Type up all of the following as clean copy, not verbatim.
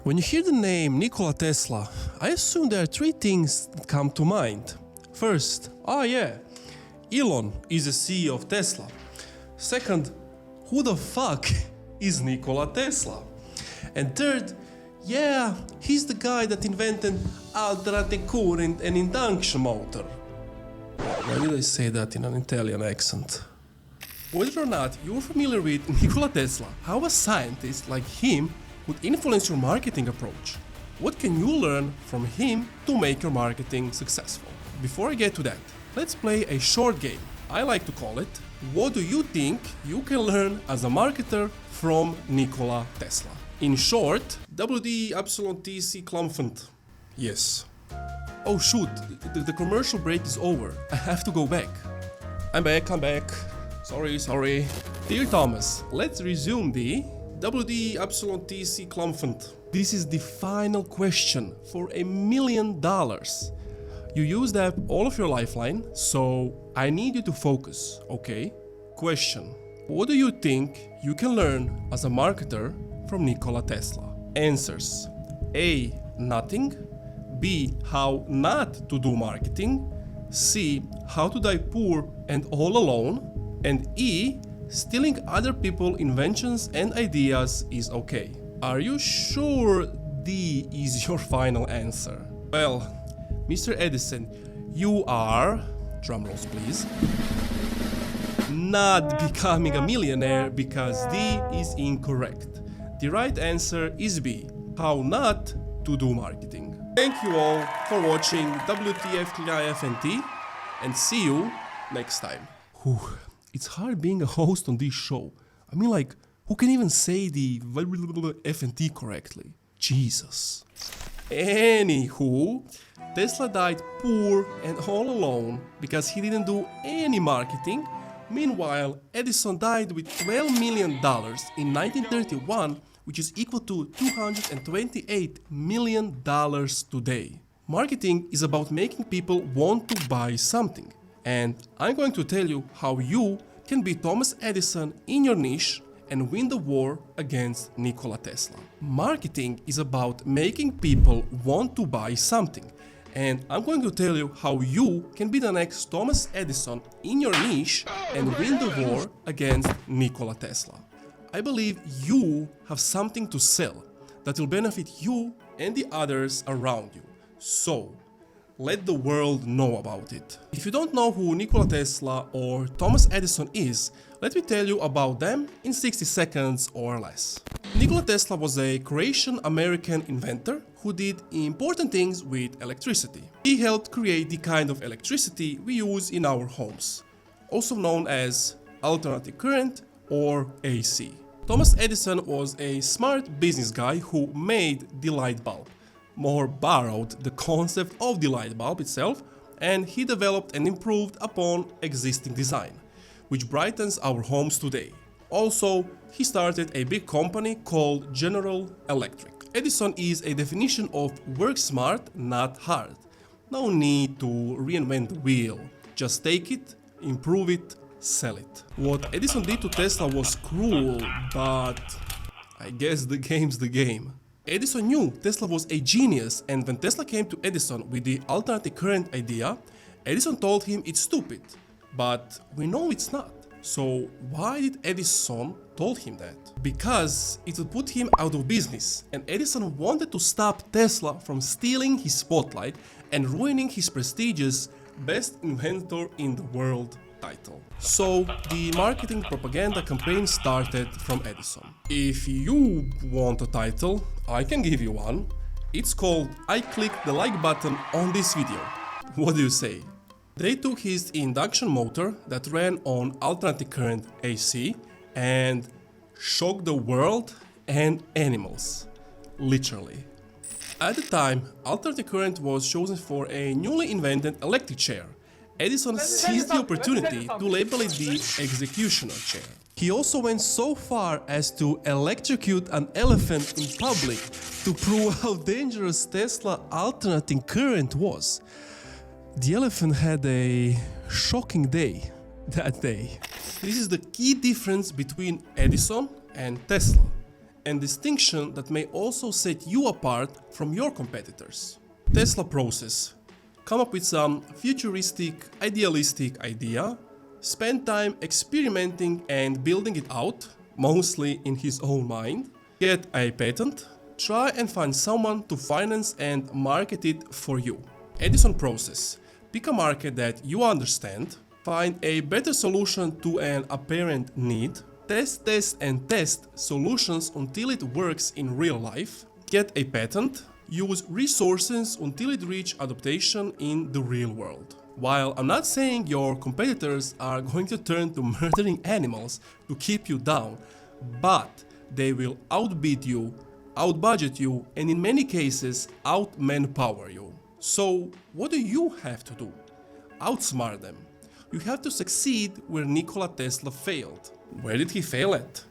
When you hear the name Nikola Tesla, I assume there are three things that come to mind. First, Elon is the CEO of Tesla. Second, who the fuck is Nikola Tesla? And third, he's the guy that invented alternating current and induction motor. Why did I say that in an Italian accent? Whether or not you're familiar with Nikola Tesla, how a scientist like him would influence your marketing approach. What can you learn from him to make your marketing successful? Before I get to that, let's play a short game. I like to call it, what do you think you can learn as a marketer from Nikola Tesla? In short, WD Klumpfend. Yes. Oh shoot, the commercial break is over. I have to go back. I'm back. Sorry. Dear Thomas, let's resume the WD Klumpfend. This is the final question for $1 million. You used up all of your lifeline, so I need you to focus, okay? Question. What do you think you can learn as a marketer from Nikola Tesla? Answers. A. Nothing. B. How not to do marketing. C. How to die poor and all alone. And E. Stealing other people's inventions and ideas is okay. Are you sure D is your final answer? Well, Mr. Edison, you are, drumrolls please, not becoming a millionaire because D is incorrect. The right answer is B, how not to do marketing. Thank you all for watching WTF and see you next time. It's hard being a host on this show. I mean, like, who can even say the F&T correctly? Jesus. Anywho, Tesla died poor and all alone because he didn't do any marketing. Meanwhile, Edison died with $12 million in 1931, which is equal to $228 million today. Marketing is about making people want to buy something. And I'm going to tell you how you can be Thomas Edison in your niche and win the war against Nikola Tesla. Marketing is about making people want to buy something. And I'm going to tell you how you can be the next Thomas Edison in your niche and win the war against Nikola Tesla. I believe you have something to sell that will benefit you and the others around you. So, let the world know about it. If you don't know who Nikola Tesla or Thomas Edison is, let me tell you about them in 60 seconds or less. Nikola Tesla was a Croatian American inventor who did important things with electricity. He helped create the kind of electricity we use in our homes, also known as alternating current or AC. Thomas Edison was a smart business guy who made the light bulb. More borrowed the concept of the light bulb itself, and he developed and improved upon existing design, which brightens our homes today. Also, he started a big company called General Electric. Edison is a definition of work smart, not hard. No need to reinvent the wheel. Just take it, improve it, sell it. What Edison did to Tesla was cruel, but I guess the game's the game. Edison knew Tesla was a genius, and when Tesla came to Edison with the alternating current idea, Edison told him it's stupid. But we know it's not. So why did Edison told him that? Because it would put him out of business, and Edison wanted to stop Tesla from stealing his spotlight and ruining his prestigious Best Inventor in the World title. So the marketing propaganda campaign started from Edison. If you want a title, I can give you one. It's called I clicked the like button on this video. What do you say? They took his induction motor that ran on alternating current AC and shocked the world and animals. Literally. At the time, alternating current was chosen for a newly invented electric chair. Edison seized the opportunity to label it the executioner chair. He also went so far as to electrocute an elephant in public to prove how dangerous Tesla alternating current was. The elephant had a shocking day that day. This is the key difference between Edison and Tesla. and distinction that may also set you apart from your competitors. Tesla process. Come up with some futuristic, idealistic idea, spend time experimenting and building it out, mostly in his own mind, get a patent, try and find someone to finance and market it for you. Edison process. Pick a market that you understand, find a better solution to an apparent need, test solutions until it works in real life, get a patent, use resources until it reaches adaptation in the real world. While I'm not saying your competitors are going to turn to murdering animals to keep you down, but they will outbid you, outbudget you, and in many cases out-manpower you. So what do you have to do? Outsmart them. You have to succeed where Nikola Tesla failed. Where did he fail at?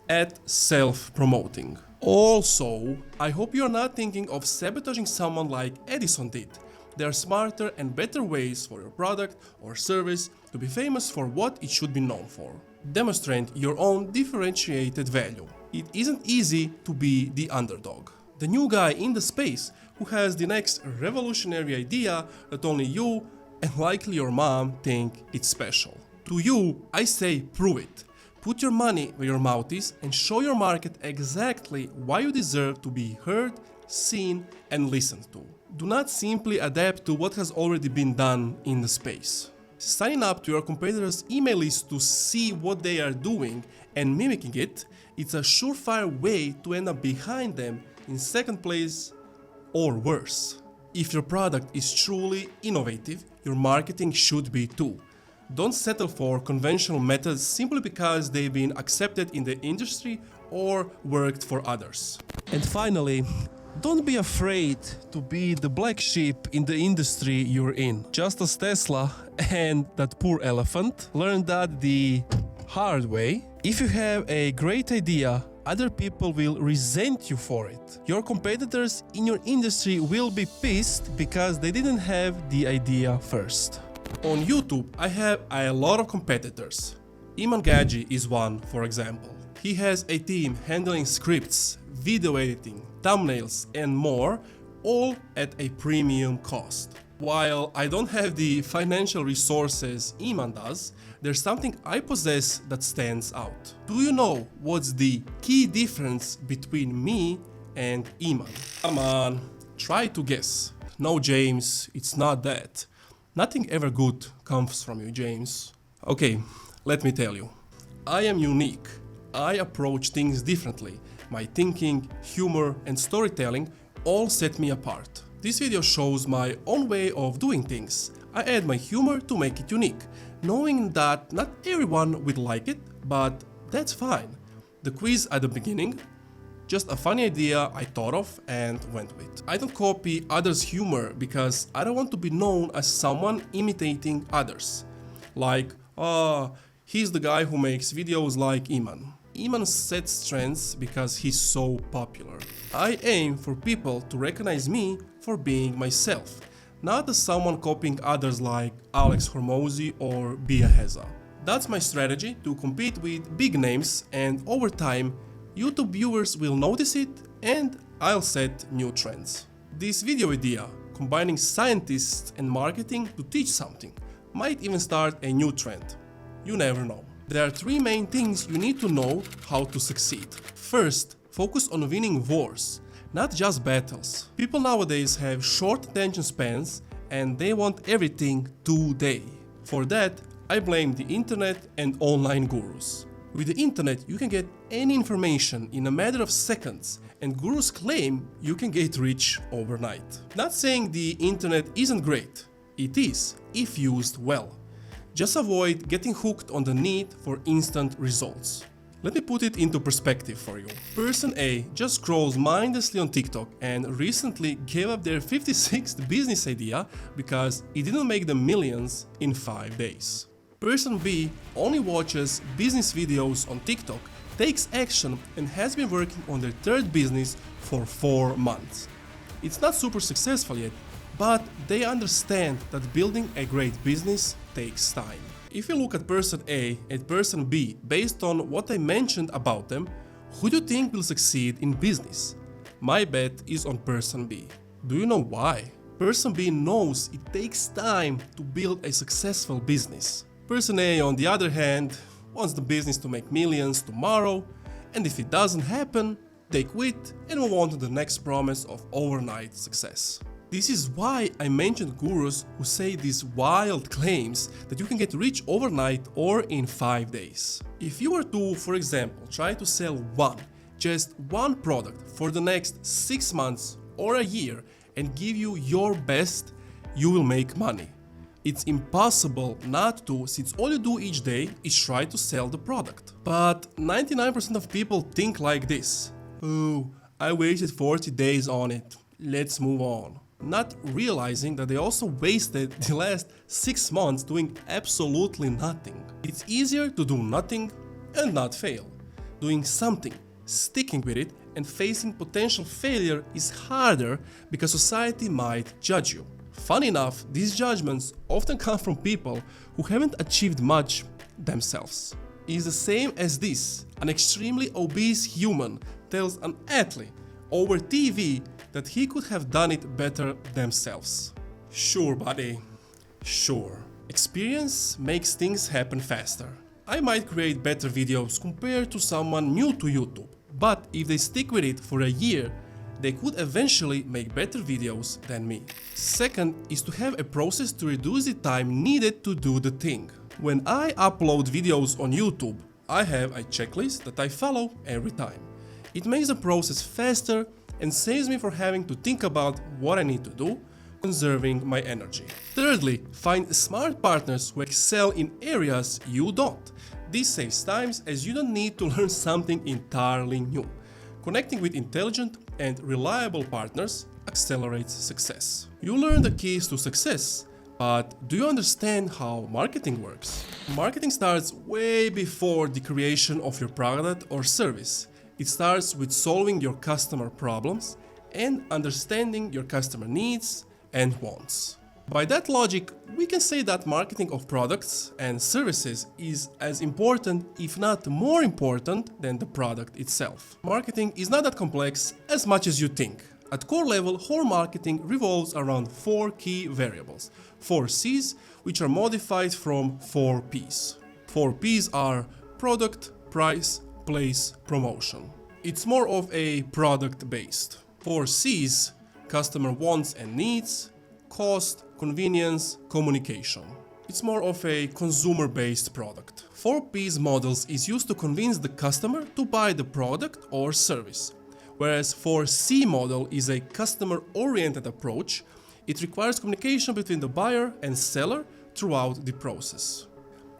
At self-promoting. Also, I hope you're not thinking of sabotaging someone like Edison did. There are smarter and better ways for your product or service to be famous for what it should be known for. Demonstrate your own differentiated value. It isn't easy to be the underdog, the new guy in the space who has the next revolutionary idea that only you and likely your mom think it's special. To you, I say prove it. Put your money where your mouth is and show your market exactly why you deserve to be heard, seen, and listened to. Do not simply adapt to what has already been done in the space. Signing up to your competitors' email list to see what they are doing and mimicking it, it's a surefire way to end up behind them in second place or worse. If your product is truly innovative, your marketing should be too. Don't settle for conventional methods simply because they've been accepted in the industry or worked for others. And finally, don't be afraid to be the black sheep in the industry you're in. Just as Tesla and that poor elephant learned that the hard way. If you have a great idea, other people will resent you for it. Your competitors in your industry will be pissed because they didn't have the idea first. On YouTube, I have a lot of competitors. Iman Gaji is one, for example. He has a team handling scripts, video editing, thumbnails, and more, all at a premium cost. While I don't have the financial resources Iman does, there's something I possess that stands out. Do you know what's the key difference between me and Iman? Come on, try to guess. No, James, it's not that. Nothing ever good comes from you, James. Okay, let me tell you. I am unique. I approach things differently. My thinking, humor, and storytelling all set me apart. This video shows my own way of doing things. I add my humor to make it unique, knowing that not everyone will like it, but that's fine. The quiz at the beginning, just a funny idea I thought of and went with. I don't copy others' humor because I don't want to be known as someone imitating others. Like, he's the guy who makes videos like Iman. Iman sets trends because he's so popular. I aim for people to recognize me for being myself, not as someone copying others like Alex Hormozy or Bia Heza. That's my strategy to compete with big names, and over time, YouTube viewers will notice it and I'll set new trends. This video idea, combining scientists and marketing to teach something, might even start a new trend. You never know. There are three main things you need to know how to succeed. First, focus on winning wars, not just battles. People nowadays have short attention spans and they want everything today. For that, I blame the internet and online gurus. With the internet, you can get any information in a matter of seconds, and gurus claim you can get rich overnight. Not saying the internet isn't great. It is, if used well. Just avoid getting hooked on the need for instant results. Let me put it into perspective for you. Person A just scrolls mindlessly on TikTok and recently gave up their 56th business idea because it didn't make them millions in 5 days. Person B only watches business videos on TikTok, takes action, and has been working on their third business for 4 months. It's not super successful yet, but they understand that building a great business takes time. If you look at person A and person B based on what I mentioned about them, Who do you think will succeed in business? My bet is on person B. Do you know why? Person B knows it takes time to build a successful business. Person A, on the other hand, wants the business to make millions tomorrow, and if it doesn't happen, they quit and move on to the next promise of overnight success. This is why I mentioned gurus who say these wild claims that you can get rich overnight or in 5 days. If you were to, for example, try to sell just one product for the next 6 months or a year and give you your best, you will make money. It's impossible not to, since all you do each day is try to sell the product. But 99% of people think like this. Oh, I wasted 40 days on it. Let's move on. Not realizing that they also wasted the last 6 months doing absolutely nothing. It's easier to do nothing and not fail. Doing something, sticking with it, and facing potential failure is harder because society might judge you. Funny enough, these judgments often come from people who haven't achieved much themselves. It's the same as this. An extremely obese human tells an athlete over TV that he could have done it better themselves. Sure, buddy. Sure. Experience makes things happen faster. I might create better videos compared to someone new to YouTube, but if they stick with it for a year, they could eventually make better videos than me. Second is to have a process to reduce the time needed to do the thing. When I upload videos on YouTube, I have a checklist that I follow every time. It makes the process faster and saves me from having to think about what I need to do, conserving my energy. Thirdly, find smart partners who excel in areas you don't. This saves time as you don't need to learn something entirely new. Connecting with intelligent and reliable partners accelerates success. You learn the keys to success, but do you understand how marketing works? Marketing starts way before the creation of your product or service. It starts with solving your customer problems and understanding your customer needs and wants. By that logic, we can say that marketing of products and services is as important, if not more important, than the product itself. Marketing is not that complex as much as you think. At core level, whole marketing revolves around 4 key variables, 4 C's, which are modified from 4 P's. 4 P's are product, price, place, promotion. It's more of a product-based. 4 C's, customer wants and needs, cost, convenience, communication. It's more of a consumer-based product. 4 P's models is used to convince the customer to buy the product or service. Whereas 4C model is a customer-oriented approach, it requires communication between the buyer and seller throughout the process.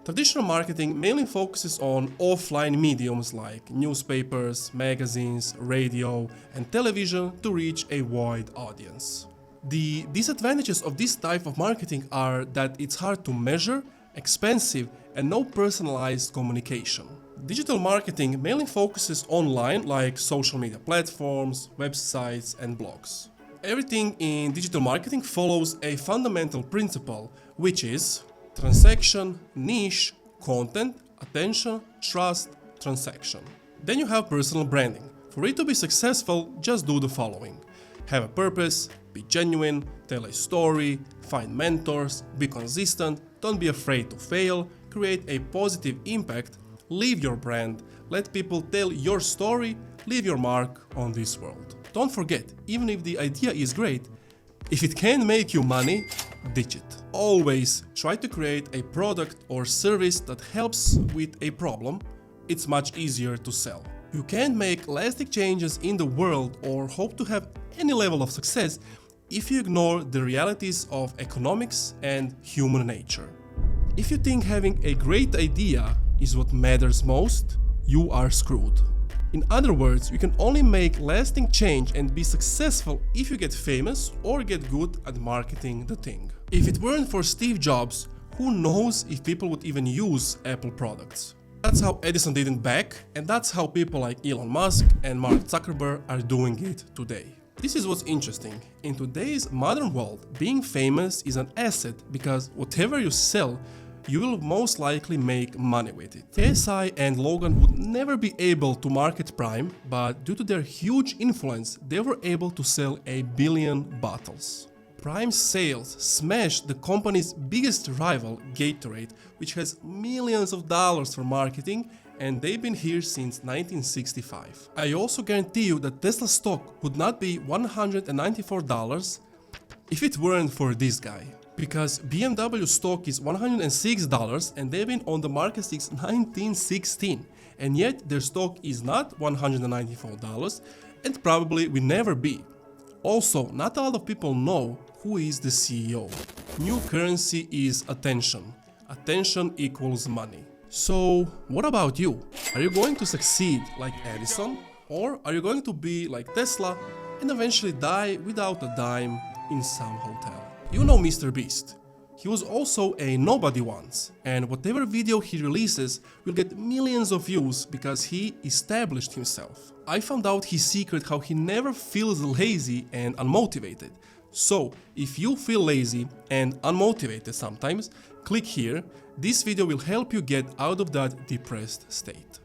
Traditional marketing mainly focuses on offline mediums like newspapers, magazines, radio, and television to reach a wide audience. The disadvantages of this type of marketing are that it's hard to measure, expensive, and no personalized communication. Digital marketing mainly focuses online, like social media platforms, websites, and blogs. Everything in digital marketing follows a fundamental principle, which is transaction, niche, content, attention, trust, transaction. Then you have personal branding. For it to be successful, just do the following. Have a purpose, be genuine, tell a story, find mentors, be consistent, don't be afraid to fail, create a positive impact, leave your brand, let people tell your story, leave your mark on this world. Don't forget, even if the idea is great, if it can make you money, ditch it. Always try to create a product or service that helps with a problem. It's much easier to sell. You can't make lasting changes in the world or hope to have any level of success if you ignore the realities of economics and human nature. If you think having a great idea is what matters most, you are screwed. In other words, you can only make lasting change and be successful if you get famous or get good at marketing the thing. If it weren't for Steve Jobs, who knows if people would even use Apple products? That's how Edison did it back, and that's how people like Elon Musk and Mark Zuckerberg are doing it today. This is what's interesting. In today's modern world, being famous is an asset because whatever you sell, you will most likely make money with it. KSI and Logan would never be able to market Prime, but due to their huge influence, they were able to sell 1 billion bottles. Prime's sales smashed the company's biggest rival, Gatorade, which has millions of dollars for marketing, and they've been here since 1965. I also guarantee you that Tesla stock would not be $194 if it weren't for this guy. Because BMW stock is $106 and they've been on the market since 1916, and yet their stock is not $194 and probably will never be. Also, not a lot of people know who is the CEO. New currency is attention. Attention equals money. So, what about you? Are you going to succeed like Edison? Or are you going to be like Tesla and eventually die without a dime in some hotel? You know Mr. Beast. He was also a nobody once, and whatever video he releases will get millions of views because he established himself. I found out his secret how he never feels lazy and unmotivated. So, if you feel lazy and unmotivated sometimes, click here. This video will help you get out of that depressed state.